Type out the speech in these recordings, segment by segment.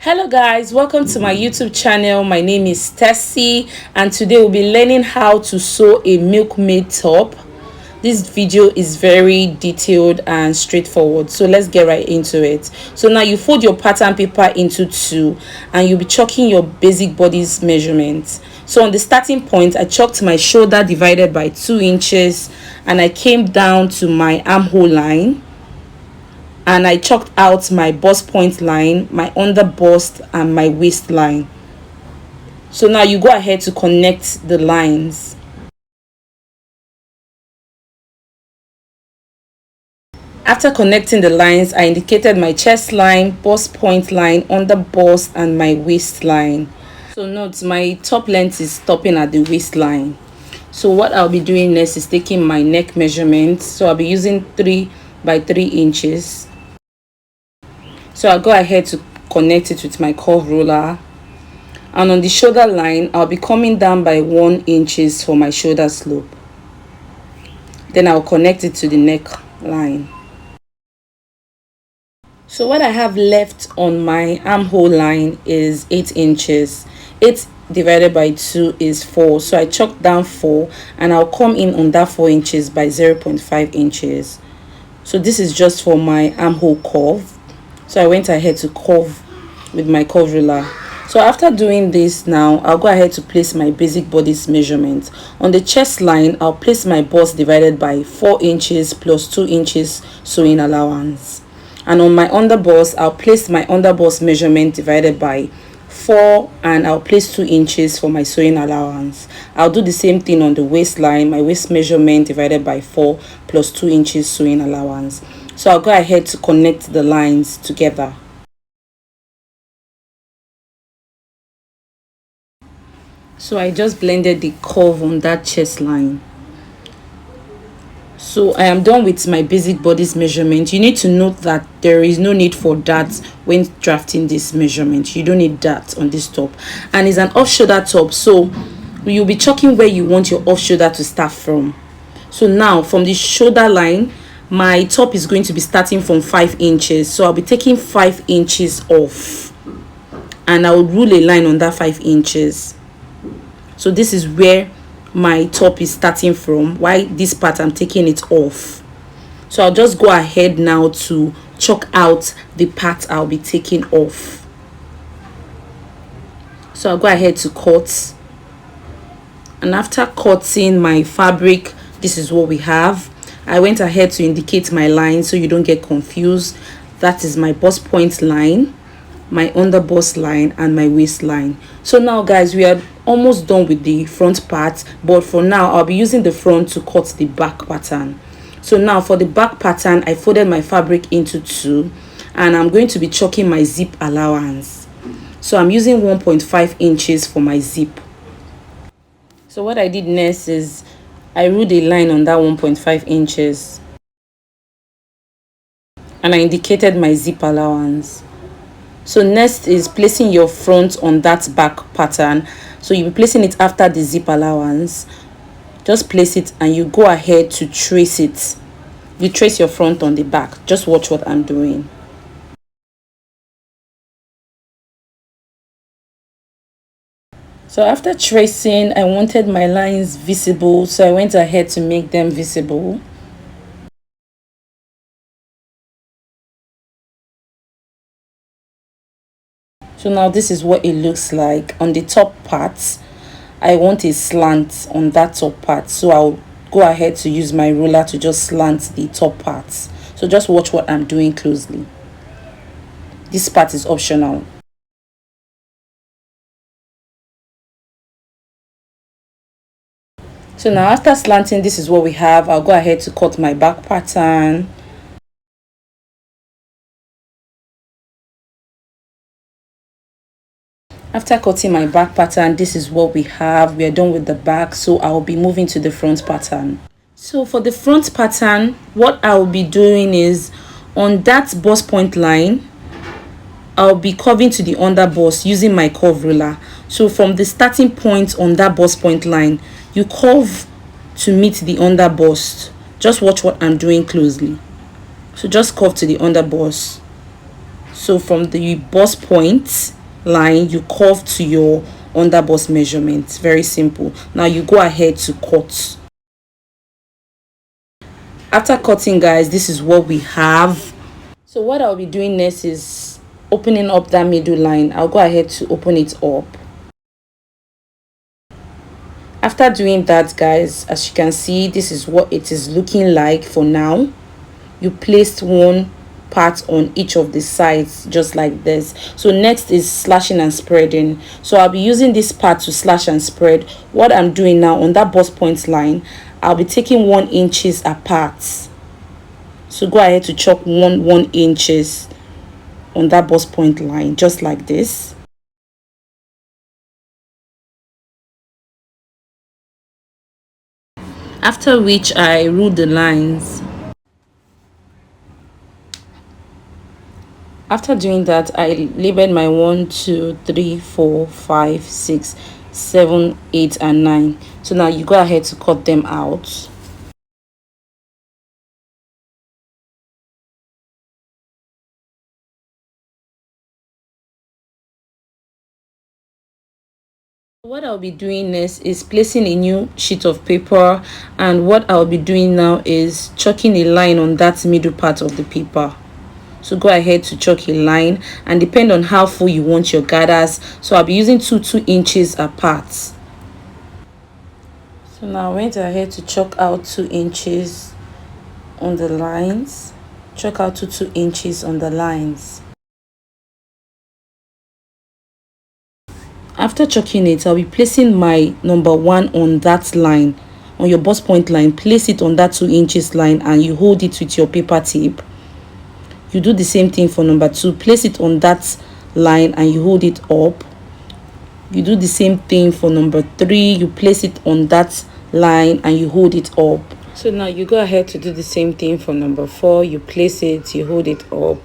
Hello guys, welcome to my YouTube channel. My name is Tessie and today we'll be learning how to sew a milkmaid top. This video is very detailed and straightforward, so let's get right into it. So now you fold your pattern paper into two and you'll be chalking your basic body's measurements. So on the starting point, I chalked my shoulder divided by 2 inches and I came down to my armhole line. And I chalked out my bust point line, my under bust and my waistline. So now you go ahead to connect the lines. After connecting the lines, I indicated my chest line, bust point line, under bust and my waistline. So note my top length is stopping at the waistline. So what I'll be doing next is taking my neck measurement. So I'll be using 3 by 3 inches. So I'll go ahead to connect it with my curve ruler, and on the shoulder line I'll be coming down by 1 inches for my shoulder slope. Then I'll connect it to the neck line. So what I have left on my armhole line is 8 inches. 8 divided by 2 is 4. So I chalked down 4 and I'll come in on that 4 inches by 0.5 inches. So this is just for my armhole curve. So I went ahead to curve with my curve ruler. So after doing this, now I'll go ahead to place my basic body's measurement. On the chest line, I'll place my bust divided by 4 inches plus 2 inches sewing allowance. And on my under bust, I'll place my under bust measurement divided by 4 and I'll place 2 inches for my sewing allowance. I'll do the same thing on the waistline, my waist measurement divided by 4 plus 2 inches sewing allowance. So I'll go ahead to connect the lines together. So I just blended the curve on that chest line. So I am done with my basic body's measurement. You need to note that there is no need for that when drafting this measurement. You don't need that on this top. And it's an off shoulder top, so you'll be checking where you want your off shoulder to start from. So now from the shoulder line, my top is going to be starting from 5 inches. So I'll be taking 5 inches off and I will rule a line on that 5 inches. So this is where my top is starting from. Why this part I'm taking it off. So I'll just go ahead now to chalk out the part I'll be taking off. So I'll go ahead to cut, and after cutting my fabric, this is what we have. I went ahead to indicate my line so you don't get confused. That is my bust point line, my under bust line and my waistline. So now guys, we are almost done with the front part, but for now I'll be using the front to cut the back pattern. So now for the back pattern, I folded my fabric into 2 and I'm going to be chalking my zip allowance. So I'm using 1.5 inches for my zip. So what I did next is I ruled a line on that 1.5 inches and I indicated my zip allowance. So next is placing your front on that back pattern. So you'll be placing it after the zip allowance. Just place it and you go ahead to trace it. You trace your front on the back. Just watch what I'm doing. So after tracing, I wanted my lines visible, so I went ahead to make them visible. So now this is what it looks like. On the top part, I want a slant on that top part, so I'll go ahead to use my ruler to just slant the top parts. So just watch what I'm doing closely. This part is optional. So now after slanting, this is what we have. I'll go ahead to cut my back pattern. After cutting my back pattern, this is what we have. We are done with the back, so I'll be moving to the front pattern. So for the front pattern, what I'll be doing is on that bust point line, I'll be curving to the under bust using my curve ruler. So from the starting point on that bust point line, you curve to meet the under bust. Just watch what I'm doing closely. So just curve to the under bust. So from the bust point, line, you curve to your underbust measurement. Very simple. Now you go ahead to cut. After cutting, guys, this is what we have. So what I'll be doing next is opening up that middle line. I'll go ahead to open it up. After doing that, guys, as you can see, this is what it is looking like for now. You placed one part on each of the sides just like this. So next is slashing and spreading. So I'll be using this part to slash and spread. What I'm doing now on that bust point line, I'll be taking 1 inches apart. So go ahead to chalk 1 inches on that bust point line just like this. After which I rule the lines. After doing that, I labeled my 1 2 3 4 5 6 7 8 and 9. So now you go ahead to cut them out. What I'll be doing next is placing a new sheet of paper, and what I'll be doing now is chalking a line on that middle part of the paper. So go ahead to chalk a line, and depend on how full you want your gathers. So I'll be using 2 inches apart. So now I went ahead to chalk out 2 inches on the lines. Chalk out to 2 inches on the lines. After chalking it, I'll be placing my number 1 on that line, on your bust point line. Place it on that 2 inches line, and you hold it with your paper tape. You do the same thing for number 2. Place it on that line and you hold it up. You do the same thing for number 3. You place it on that line and you hold it up. So now you go ahead to do the same thing for number 4. You place it, you hold it up.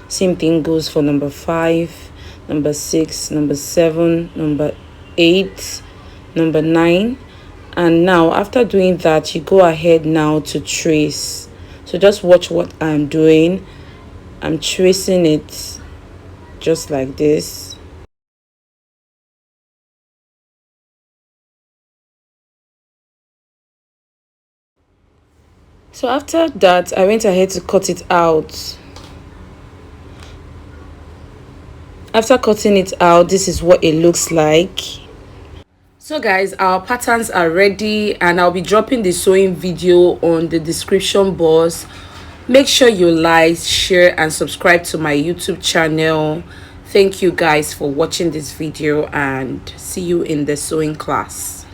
Same thing goes for number 5, number 6, number 7, number 8, number 9. And now after doing that, you go ahead now to trace. So just watch what I'm doing. I'm tracing it just like this. So after that, I went ahead to cut it out. After cutting it out, this is what it looks like. So guys, our patterns are ready, and I'll be dropping the sewing video on the description box. Make sure you like, share and subscribe to my YouTube channel. Thank you guys for watching this video, and see you in the sewing class.